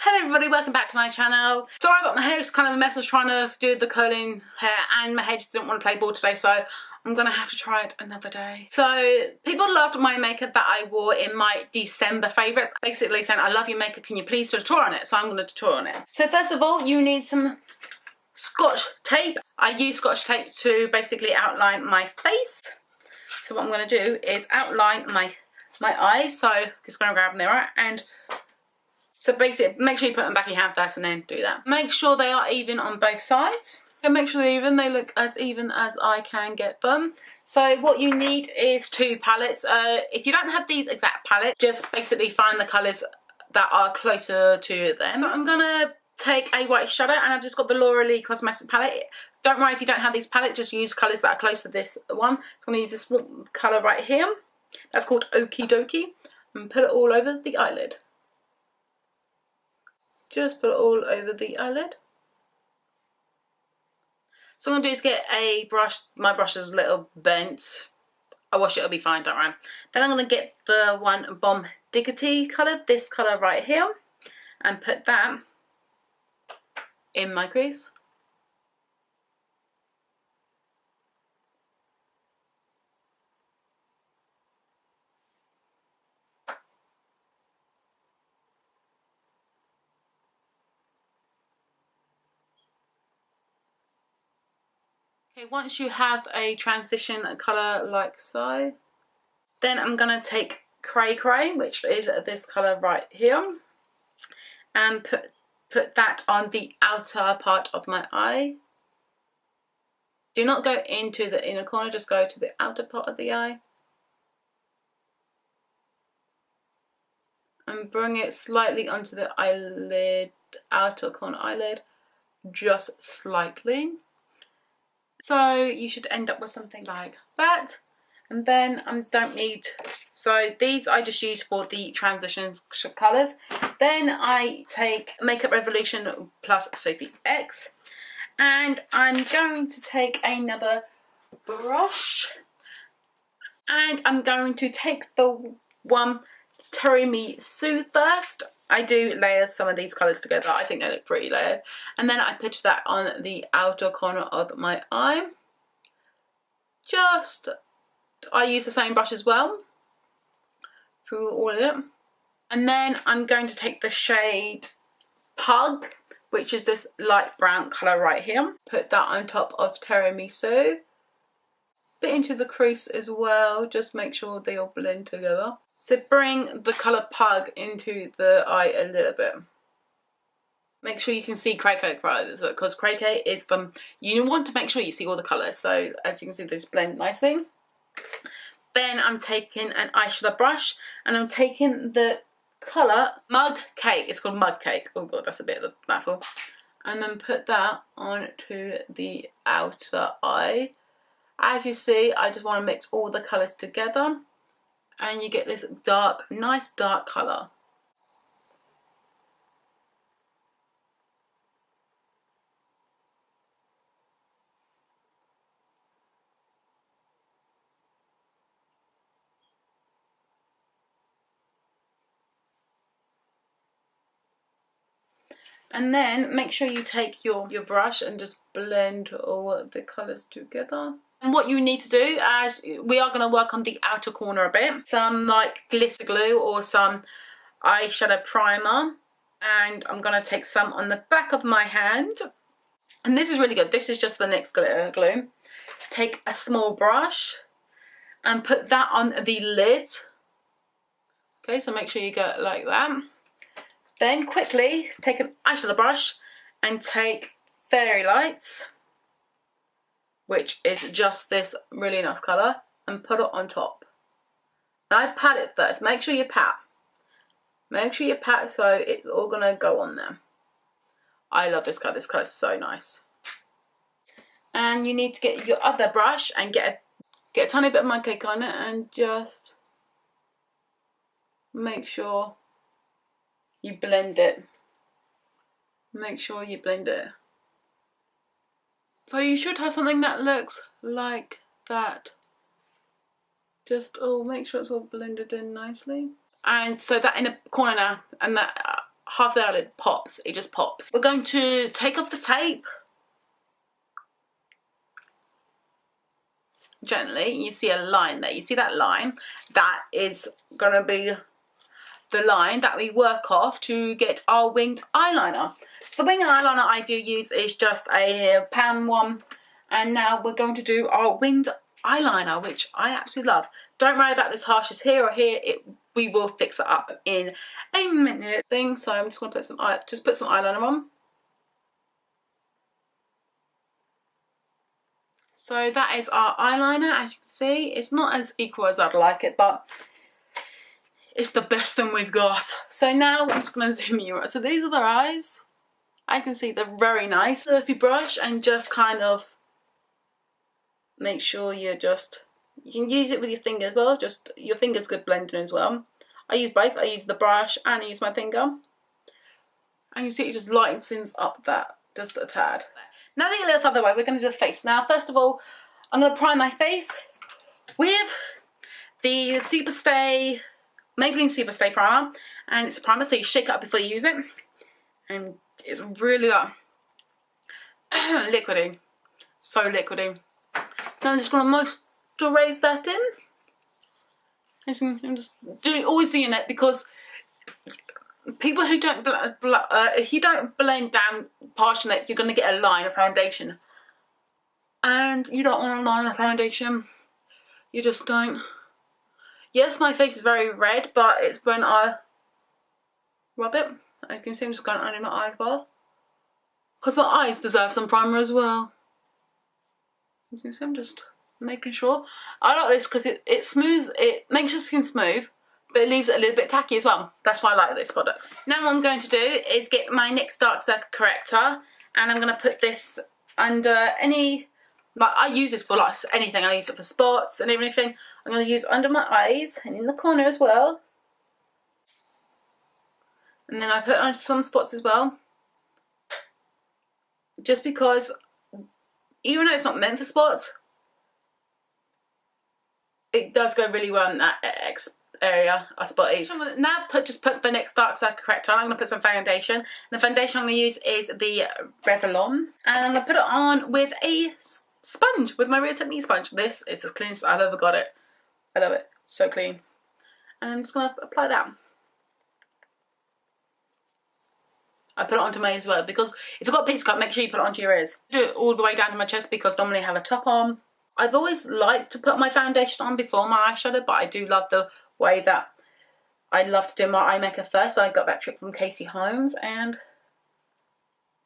Hello everybody, welcome back to my channel. Sorry about my hair, it's kind of a mess. I was trying to do the curling hair and my hair just didn't want to play ball today, so I'm gonna have to try it another day. So people loved my makeup that I wore in my December favourites, basically saying, I love your makeup, can you please do a tutorial on it? So I'm gonna tutorial on it. So first of all, you need some Scotch tape. I use Scotch tape to basically outline my face. So what I'm gonna do is outline my eyes. So just gonna grab a mirror and so basically, make sure you put them back in your hand first and then do that. Make sure they are even on both sides. And make sure they're even, they look as even as I can get them. So what you need is two palettes. If you don't have these exact palettes, just basically find the colours that are closer to them. So I'm gonna take a white shadow and I've just got the Laura Lee Cosmetics palette. Don't worry if you don't have these palettes, just use colours that are close to this one. So I'm gonna use this colour right here. That's called Okie Dokie. And put it all over the eyelid. Just put it all over the eyelid. So what I'm going to do is get a brush. My brush is a little bent. I'll wash it, it'll be fine, don't worry. Then I'm going to get the one Bomb Diggity colour, this colour right here, and put that in my crease. Okay, once you have a transition colour like so, then I'm going to take Cray Cray, which is this colour right here, and put that on the outer part of my eye. Do not go into the inner corner, just go to the outer part of the eye. And bring it slightly onto the eyelid, outer corner eyelid, just slightly. So you should end up with something like that. And then I don't need, so these I just use for the transition colours. Then I take Makeup Revolution plus Sophie X. And I'm going to take another brush. And I'm going to take the one Tiramisu first. I do layer some of these colours together. I think they look pretty layered. And then I put that on the outer corner of my eye. I use the same brush as well through all of it. And then I'm going to take the shade Pug, which is this light brown colour right here. Put that on top of Tiramisu. Bit into the crease as well. Just make sure they all blend together. So bring the colour Pug into the eye a little bit. Make sure you can see Cray Cray because Cray Cray is you want to make sure you see all the colours. So as you can see, they just blend nicely. Then I'm taking an eyeshadow brush and I'm taking the colour Mug Cake. It's called Mug Cake. Oh god, that's a bit of a mouthful. And then put that onto the outer eye. As you see, I just want to mix all the colours together. And you get this dark, nice dark colour. And then make sure you take your brush and just blend all the colours together. And what you need to do, as we are going to work on the outer corner a bit, some like glitter glue or some eyeshadow primer. And I'm going to take some on the back of my hand. And this is really good. This is just the NYX Glitter Glue. Take a small brush and put that on the lid. Okay, so make sure you go like that. Then quickly take an eyeshadow brush and take Fairy Lights, which is just this really nice colour, and put it on top. Now I pat it first. Make sure you pat. Make sure you pat so it's all going to go on there. I love this colour. This colour is so nice. And you need to get your other brush and get a tiny bit of Mug Cake on it and just make sure you blend it. Make sure you blend it. So you should have something that looks like that. Just make sure it's all blended in nicely. And so that in a corner now, and that half the eyelid pops. It just pops. We're going to take off the tape. Gently. You see a line there. You see that line? That is going to be the line that we work off to get our winged eyeliner. So the winged eyeliner I do use is just a pan one. And now we're going to do our winged eyeliner, which I absolutely love. Don't worry about this harshness here or here. We will fix it up in a minute. So I'm just going to put some eyeliner on. So that is our eyeliner. As you can see, it's not as equal as I'd like it, but it's the best thing we've got. So now I'm just going to zoom you out. So these are their eyes. I can see they're very nice. So if you brush and just kind of make sure you can use it with your finger as well. Just your finger's good blending as well. I use both. I use the brush and I use my finger. And you see it just lightens up that just a tad. Now that you're a little further away, we're going to do the face. Now, first of all, I'm going to prime my face with the Maybelline Superstay Primer. And it's a primer, so you shake it up before you use it. And it's really liquidy. So liquidy. Now I'm just going to moisturize that in. As you can see, I'm just always doing it because people who don't, if you don't blend down partially, you're going to get a line of foundation. And you don't want a line of foundation. You just don't. Yes, my face is very red, but it's when I rub it. You can see I'm just going under my eye as well. Because my eyes deserve some primer as well. You can see I'm just making sure. I like this because it smooths, it makes your skin smooth, but it leaves it a little bit tacky as well. That's why I like this product. Now what I'm going to do is get my NYX Dark Circle Corrector, and I'm going to put this under any, like I use this for like anything. I use it for spots and everything. I'm going to use under my eyes and in the corner as well. And then I put on some spots as well. Just because, even though it's not meant for spots, it does go really well in that area, I suppose. So now just put the NYX Dark Circle Corrector on. I'm going to put some foundation. The foundation I'm going to use is the Revoultion. And I'm going to put it on with a sponge, with my Real Technique sponge. This is as clean as I've ever got it. I love it. So clean. And I'm just going to apply that. I put it onto my ears as well, because if you've got a pizza cut, make sure you put it onto your ears. Do it all the way down to my chest because normally I have a top on. I've always liked to put my foundation on before my eyeshadow, but I do love the way that I love to do my eye makeup first. So I got that trick from Holmes, and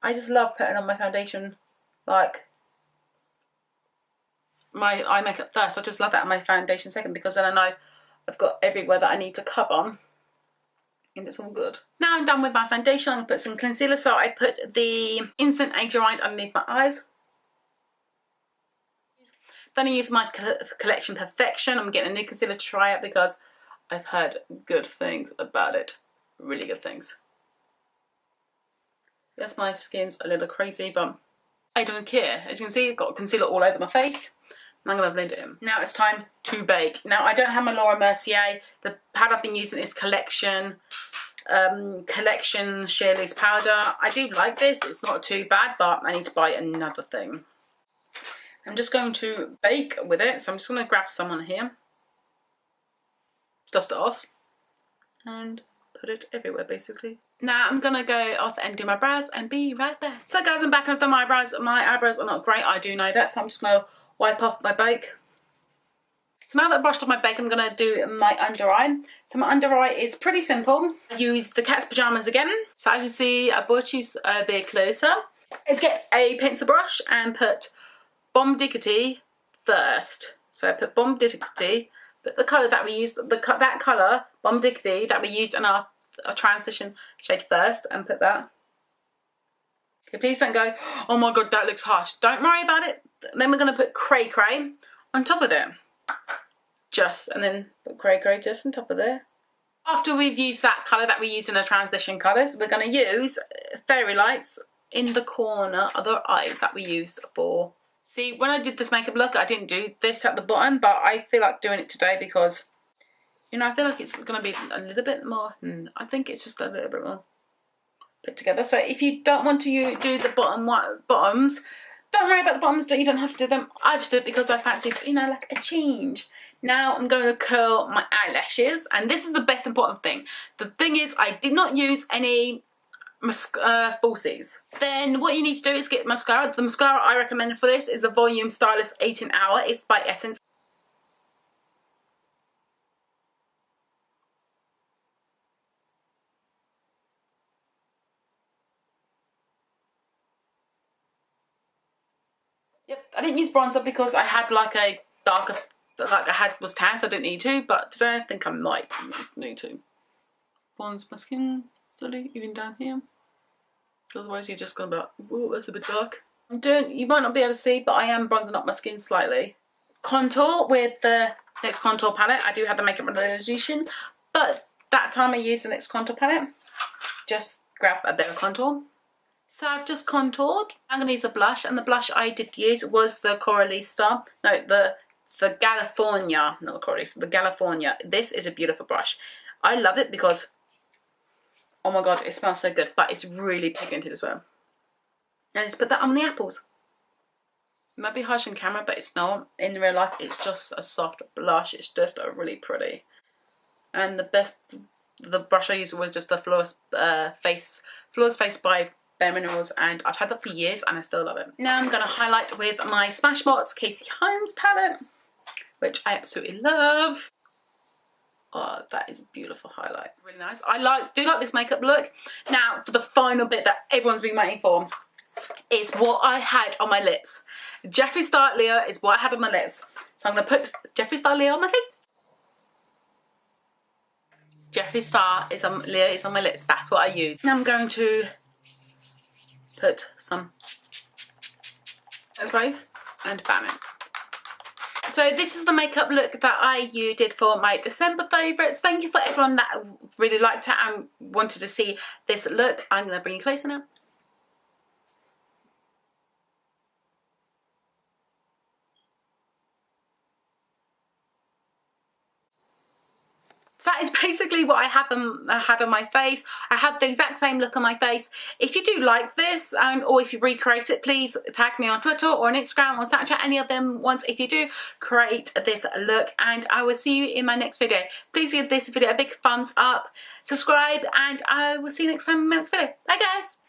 I just love putting on my foundation, like my eye makeup first. I just love that on my foundation second, because then I know I've got everywhere that I need to cover. And it's all good. Now I'm done with my foundation. I'm going to put some concealer. So I put the Instant Age Rewind underneath my eyes. Then I use my collection Perftion. I'm getting a new concealer to try it because I've heard good things about it. Really good things. Yes, my skin's a little crazy, but I don't care. As you can see, I've got concealer all over my face. I'm going to blend it in. Now it's time to bake. Now I don't have my Laura Mercier. The powder I've been using is Collection Sheer Loose Powder. I do like this. It's not too bad, but I need to buy another thing. I'm just going to bake with it. So I'm just going to grab some on here. Dust it off. And put it everywhere basically. Now I'm going to go off and do my brows and be right back. So guys, I'm back and I've done my eyebrows. My eyebrows are not great. I do know that. So I'm just going to wipe off my bake. So now that I've brushed off my bake, I'm going to do my under eye. So my under eye is pretty simple. I use the Catspjamas again. So as you see, I brought you a bit closer. Let's get a pencil brush and put Bomb Diggity first. So I put Bomb Diggity, but the colour that we used, that colour, Bomb Diggity, that we used in our transition shade first, and put that. Okay, please don't go, oh my god, that looks harsh. Don't worry about it. Then we're going to put Cray Cray on top of it. And then put Cray Cray just on top of there. After we've used that colour that we used in the transition colours, we're going to use Fairy Lights in the corner of the eyes that we used for. See, when I did this makeup look, I didn't do this at the bottom, but I feel like doing it today because, you know, I feel like it's going to be a little bit more. I think it's just a little bit more. put together. So if you don't want to do the bottoms, don't worry about the bottoms, you don't have to do them. I just did it because I fancied, you know, like a change. Now I'm going to curl my eyelashes, and this is the best important thing. The thing is, I did not use any falsies. Then what you need to do is get mascara. The mascara I recommend for this is the Volume Stylist 18 Hour. It's by Essence. Yep, I didn't use bronzer because I had like a darker, like I was tan, so I didn't need to, but today I think I might need to. Bronze my skin slowly, even down here. Otherwise you're just gonna be like, whoa, that's a bit dark. You might not be able to see, but I am bronzing up my skin slightly. Contour with the NYX Contour Palette. I do have the Makeup Revolution, but that time I used the NYX Contour Palette. Just grab a bit of contour. So I've just contoured. I'm going to use a blush, and the blush I did use was the Coralista. No, the Galfornina, not the Coralista, the Galfornina. This is a beautiful brush. I love it because, oh my god, it smells so good, but it's really pigmented as well. And just put that on the apples. It might be harsh on camera, but it's not. In real life, it's just a soft blush. It's just really pretty. And the brush I used was just the Flawless Face by Bare Minerals, and I've had that for years and I still love it. Now I'm going to highlight with my Smashbox Casey Holmes palette, which I absolutely love. Oh, that is a beautiful highlight. Really nice. I do like this makeup look. Now for the final bit that everyone's been waiting for, is what I had on my lips. Jeffree Star Leo is what I had on my lips. So I'm going to put Jeffree Star Leo on my face. Jeffree Star Leo is on my lips. That's what I use. Now I'm going to put some Grove and Famine. So this is the makeup look that I did for my December favourites. Thank you for everyone that really liked it and wanted to see this look. I'm going to bring you closer now. That is basically what I had on my face. I have the exact same look on my face. If you do like this, or if you recreate it, please tag me on Twitter or on Instagram or Snapchat, any of them ones if you do create this look, and I will see you in my next video. Please give this video a big thumbs up, subscribe, and I will see you next time in my next video. Bye guys!